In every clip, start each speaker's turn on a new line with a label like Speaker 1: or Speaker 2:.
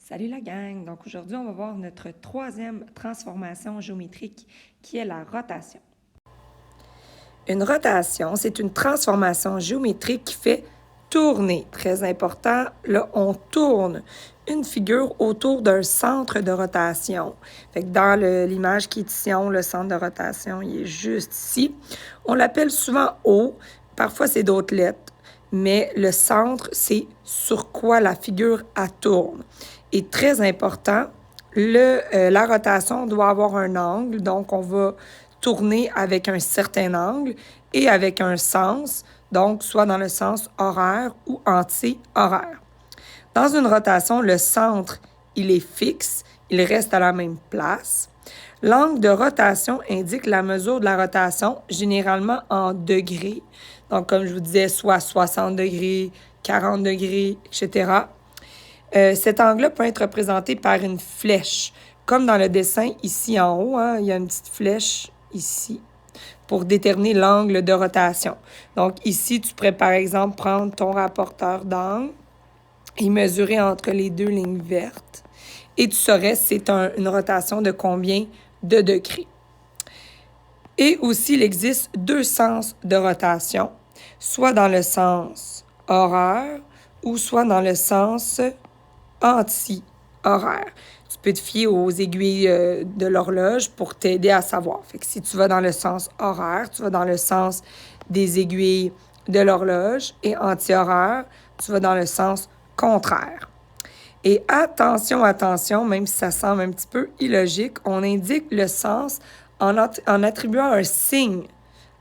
Speaker 1: Salut la gang! Donc aujourd'hui, on va voir notre troisième transformation géométrique qui est la rotation. Une rotation, c'est une transformation géométrique qui fait tourner. Très important, là, on tourne une figure autour d'un centre de rotation. Fait que dans l'image qui est ici en haut, le centre de rotation, il est juste ici. On l'appelle souvent O, parfois c'est d'autres lettres, mais le centre, c'est sur quoi la figure tourne. Et très important, la rotation doit avoir un angle, donc on va tourner avec un certain angle et avec un sens, donc soit dans le sens horaire ou anti-horaire. Dans une rotation, le centre, il est fixe, il reste à la même place. L'angle de rotation indique la mesure de la rotation, généralement en degrés. Donc, comme je vous disais, soit 60 degrés, 40 degrés, etc. Cet angle-là peut être représenté par une flèche. Comme dans le dessin ici en haut, hein, il y a une petite flèche ici pour déterminer l'angle de rotation. Donc ici, tu pourrais par exemple prendre ton rapporteur d'angle et mesurer entre les deux lignes vertes. Et tu saurais c'est une rotation de combien de degrés. Et aussi, il existe deux sens de rotation, soit dans le sens horaire ou soit dans le sens anti-horaire. Tu peux te fier aux aiguilles de l'horloge pour t'aider à savoir. Fait que si tu vas dans le sens horaire, tu vas dans le sens des aiguilles de l'horloge et anti-horaire, tu vas dans le sens contraire. Et attention, attention, même si ça semble un petit peu illogique, on indique le sens en attribuant un signe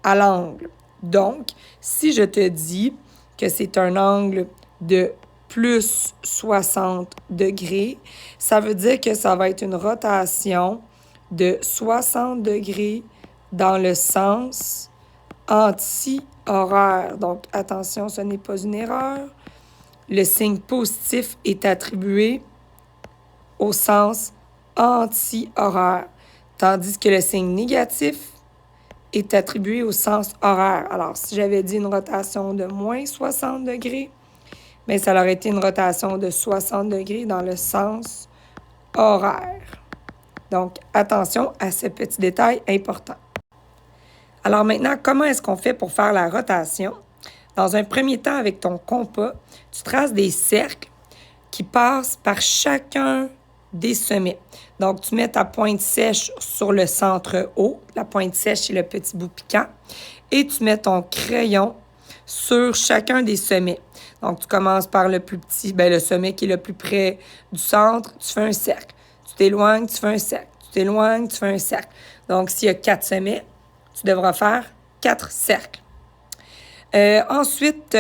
Speaker 1: à l'angle. Donc, si je te dis que c'est un angle de plus 60 degrés, ça veut dire que ça va être une rotation de 60 degrés dans le sens anti-horaire. Donc, attention, ce n'est pas une erreur. Le signe positif est attribué au sens anti-horaire, tandis que le signe négatif est attribué au sens horaire. Alors, si j'avais dit une rotation de moins 60 degrés, bien, ça aurait été une rotation de 60 degrés dans le sens horaire. Donc, attention à ce petit détail important. Alors maintenant, comment est-ce qu'on fait pour faire la rotation? Dans un premier temps, avec ton compas, tu traces des cercles qui passent par chacun des sommets. Donc, tu mets ta pointe sèche sur le centre haut. La pointe sèche, c'est le petit bout piquant. Et tu mets ton crayon sur chacun des sommets. Donc, tu commences par le plus petit, bien, le sommet qui est le plus près du centre, tu fais un cercle. Tu t'éloignes, tu fais un cercle. Tu t'éloignes, tu fais un cercle. Donc, s'il y a 4 sommets, tu devras faire 4 cercles. Ensuite,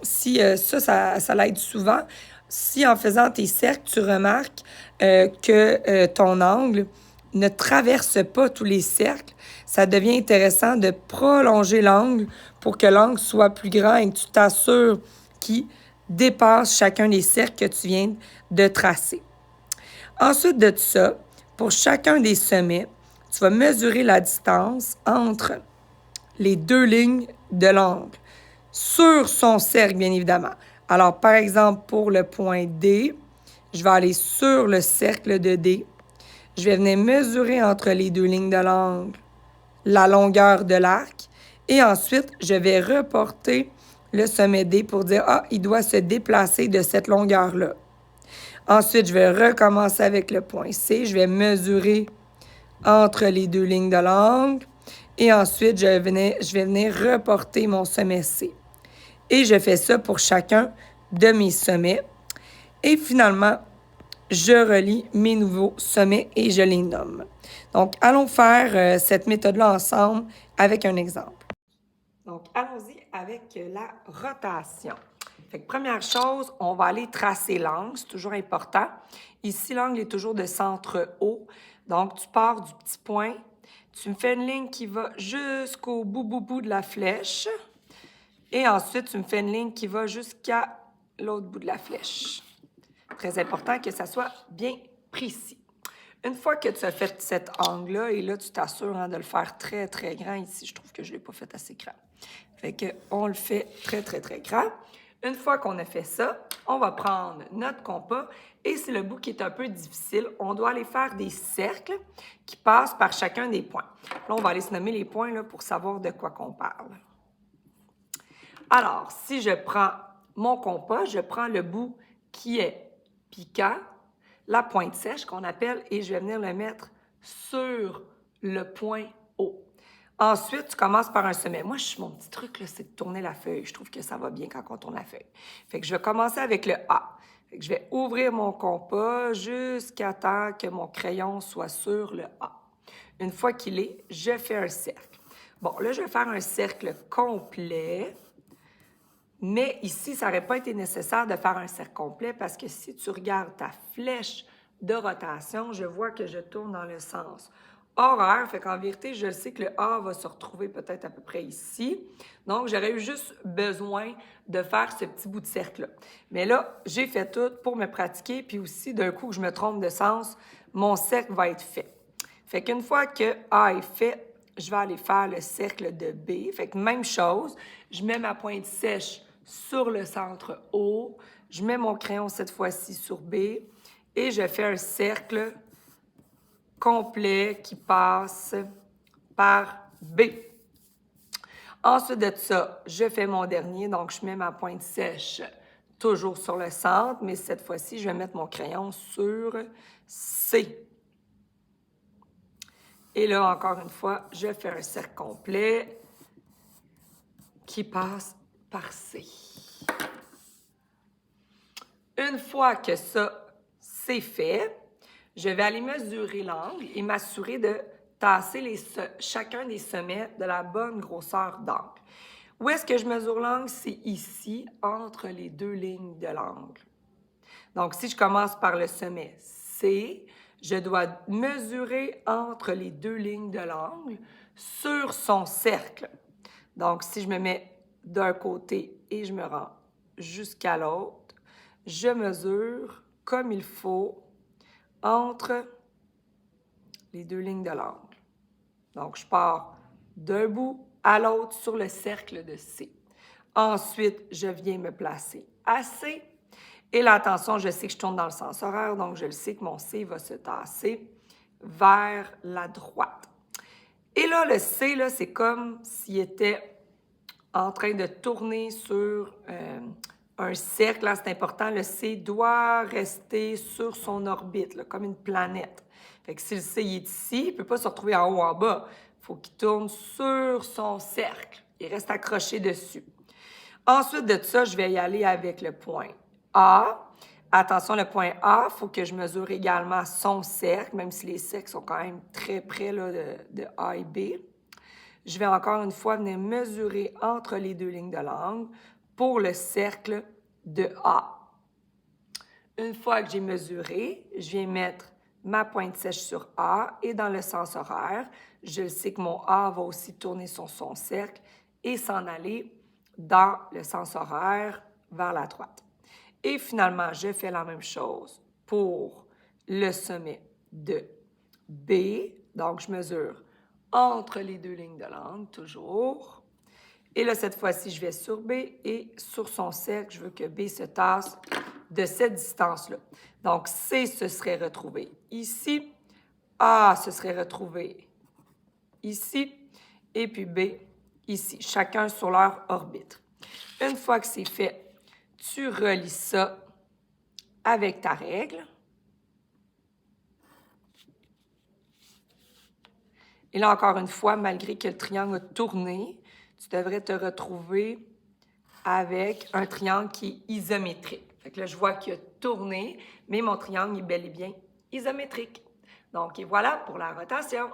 Speaker 1: si ça l'aide souvent, si en faisant tes cercles, tu remarques que ton angle ne traverse pas tous les cercles, ça devient intéressant de prolonger l'angle pour que l'angle soit plus grand et que tu t'assures qu'il dépasse chacun des cercles que tu viens de tracer. Ensuite de ça, pour chacun des sommets, tu vas mesurer la distance entre les deux lignes de l'angle sur son cercle, bien évidemment. Alors, par exemple, pour le point D, je vais aller sur le cercle de D. Je vais venir mesurer entre les deux lignes de l'angle la longueur de l'arc. Et ensuite, je vais reporter le sommet D pour dire, ah, il doit se déplacer de cette longueur-là. Ensuite, je vais recommencer avec le point C. Je vais mesurer entre les deux lignes de l'angle. Et ensuite, je vais venir reporter mon sommet C. Et je fais ça pour chacun de mes sommets. Et finalement, je relie mes nouveaux sommets et je les nomme. Donc, allons faire cette méthode-là ensemble avec un exemple. Donc, allons-y avec la rotation. Fait que première chose, on va aller tracer l'angle, c'est toujours important. Ici, l'angle est toujours de centre haut. Donc, tu pars du petit point, tu me fais une ligne qui va jusqu'au bout de la flèche. Et ensuite, tu me fais une ligne qui va jusqu'à l'autre bout de la flèche. Très important que ça soit bien précis. Une fois que tu as fait cet angle-là, et là, tu t'assures de le faire très, très grand. Ici, je trouve que je ne l'ai pas fait assez grand. Fait qu'on le fait très, très, très grand. Une fois qu'on a fait ça, On va prendre notre compas et c'est le bout qui est un peu difficile. On doit aller faire des cercles qui passent par chacun des points. Là, on va aller se nommer les points là, pour savoir de quoi qu'on parle. Alors, si je prends mon compas, je prends le bout qui est piquant, la pointe sèche qu'on appelle, et je vais venir le mettre sur le point haut. Ensuite, tu commences par un sommet. Moi, mon petit truc, là, c'est de tourner la feuille. Je trouve que ça va bien quand on tourne la feuille. Fait que je vais commencer avec le A. Fait que je vais ouvrir mon compas jusqu'à temps que mon crayon soit sur le A. Une fois qu'il est, je fais un cercle. Bon, là, je vais faire un cercle complet. Mais ici, ça n'aurait pas été nécessaire de faire un cercle complet parce que si tu regardes ta flèche de rotation, je vois que je tourne dans le sens horaire. Fait qu'en vérité, je sais que le A va se retrouver peut-être à peu près ici. Donc, j'aurais eu juste besoin de faire ce petit bout de cercle-là. Mais là, j'ai fait tout pour me pratiquer. Puis aussi, d'un coup que je me trompe de sens, mon cercle va être fait. Fait qu'une fois que A est fait, je vais aller faire le cercle de B. Fait que même chose, je mets ma pointe sèche sur le centre O. Je mets mon crayon cette fois-ci sur B et je fais un cercle complet qui passe par B. Ensuite de ça, je fais mon dernier, donc je mets ma pointe sèche toujours sur le centre, mais cette fois-ci, je vais mettre mon crayon sur C. Et là, encore une fois, je fais un cercle complet qui passe par C. Une fois que ça, c'est fait, je vais aller mesurer l'angle et m'assurer de tasser chacun des sommets de la bonne grosseur d'angle. Où est-ce que je mesure l'angle? C'est ici, entre les deux lignes de l'angle. Donc, si je commence par le sommet C, je dois mesurer entre les deux lignes de l'angle sur son cercle. Donc, si je me mets d'un côté et je me rends jusqu'à l'autre, je mesure comme il faut entre les deux lignes de l'angle. Donc, je pars d'un bout à l'autre sur le cercle de C. Ensuite, je viens me placer à C. Et là, attention, je sais que je tourne dans le sens horaire, donc je le sais que mon C va se tasser vers la droite. Et là, le C, là, c'est comme s'il était en train de tourner sur un cercle. Là, c'est important, le C doit rester sur son orbite, là, comme une planète. Fait que si le C est ici, il ne peut pas se retrouver en haut ou en bas. Il faut qu'il tourne sur son cercle. Il reste accroché dessus. Ensuite de ça, je vais y aller avec le point A. Attention, le point A, il faut que je mesure également son cercle, même si les cercles sont quand même très près là, de A et B. Je vais encore une fois venir mesurer entre les deux lignes de l'angle pour le cercle de A. Une fois que j'ai mesuré, je viens mettre ma pointe sèche sur A et dans le sens horaire, je sais que mon A va aussi tourner sur son cercle et s'en aller dans le sens horaire vers la droite. Et finalement, je fais la même chose pour le sommet de B. Donc, je mesure entre les deux lignes de l'angle, toujours. Et là, cette fois-ci, je vais sur B et sur son cercle, je veux que B se tasse de cette distance-là. Donc, C se serait retrouvé ici, A se serait retrouvé ici, et puis B ici, chacun sur leur orbite. Une fois que c'est fait, tu relis ça avec ta règle. Et là, encore une fois, malgré que le triangle a tourné, tu devrais te retrouver avec un triangle qui est isométrique. Fait que là, je vois qu'il a tourné, mais mon triangle est bel et bien isométrique. Donc, et voilà pour la rotation.